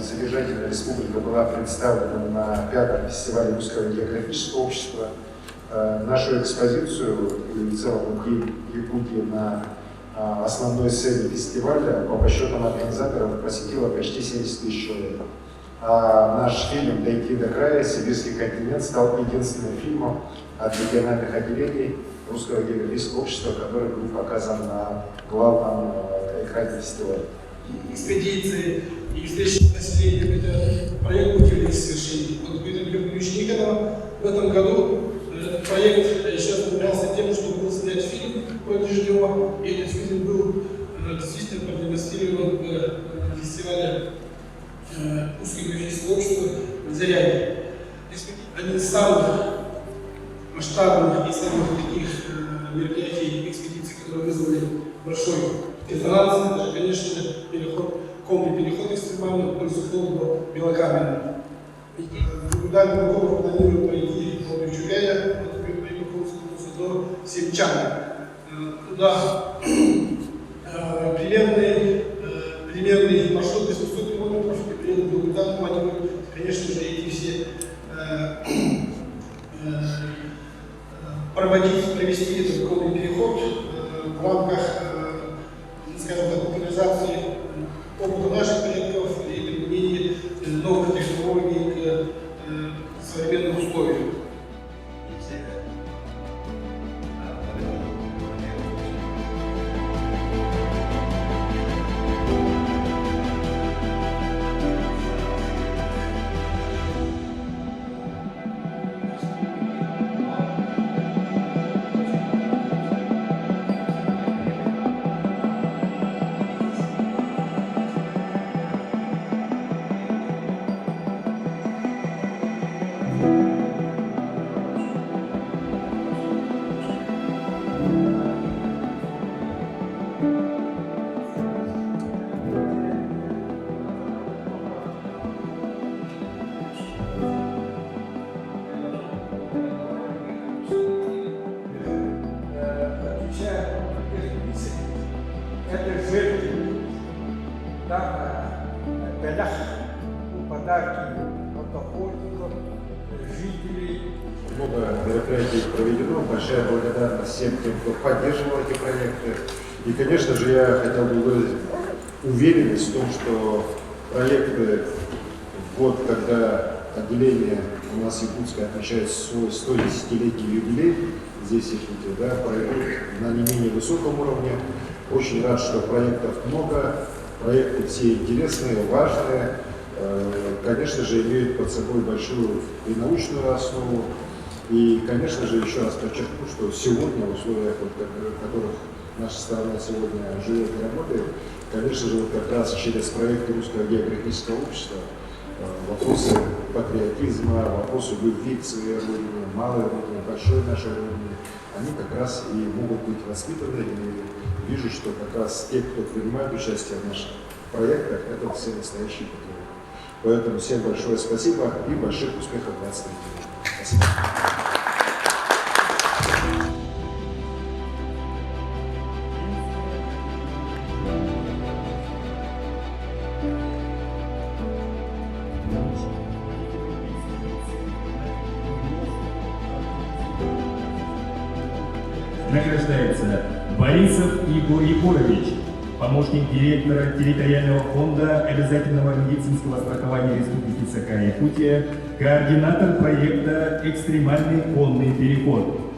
содержательно республика была представлена на 5-м фестивале Русского географического общества. Нашу экспозицию и в целом День Якутии на основной сцене фестиваля по подсчетам организаторов посетило почти 70 тысяч человек. А наш фильм «Дойти до края. Сибирский континент» стал единственным фильмом от региональных отделений Русского географического общества, который был показан на главном экране фестиваля. Экспедиции и встречи с населением – это проект «Путеводитель свершений». Вот Дмитрий Григорьевич Никонов в этом году этот проект сейчас занимался тем, что был снять фильм про Дежнева, и этот фильм был действительно продемонстрирован на фестивале Русского географического общества в Заряне. Один из самых масштабных и самых таких мероприятий, экспедиций, которые вызвали большой резонанс, это, конечно, конный переход экстремальный в пользу флота Белокаменного. Куда Белоков планирует пройти от Чугая, до Семчана. Туда примерный маршрут 800 километров, и при этом Белокаменный планирует, конечно же, эти все провести этот конный переход в рамках, скажем так, популяризации опыта наших проектов и применения новых технологий к современным условиям. Это жертвы, да, годах подарки от охотников, жителей. Много мероприятий проведено, большая благодарность всем тем, кто поддерживал эти проекты. И, конечно же, я хотел бы выразить уверенность в том, что проекты, год, когда отделение у нас якутское отмечает свой 110-летний юбилей, здесь Якутия, да, пройдут на не менее высоком уровне. Очень рад, что проектов много, проекты все интересные, важные, конечно же, имеют под собой большую и научную основу. И, конечно же, еще раз подчеркну, что сегодня, в условиях, в которых наша страна сегодня живет и работает, конечно же, вот как раз через проекты Русского географического общества вопросы патриотизма, вопросы любви к своей родине, малой родине, большой нашей родине, они как раз и могут быть воспитаны. И вижу, что как раз те, кто принимает участие в наших проектах, это все настоящие патриоты. Поэтому всем большое спасибо и больших успехов в 2023 году. Спасибо. Награждается Борисов Игорь Егорович, помощник директора территориального фонда обязательного медицинского страхования Республики Саха-Якутия, координатор проекта «Экстремальный конный переход».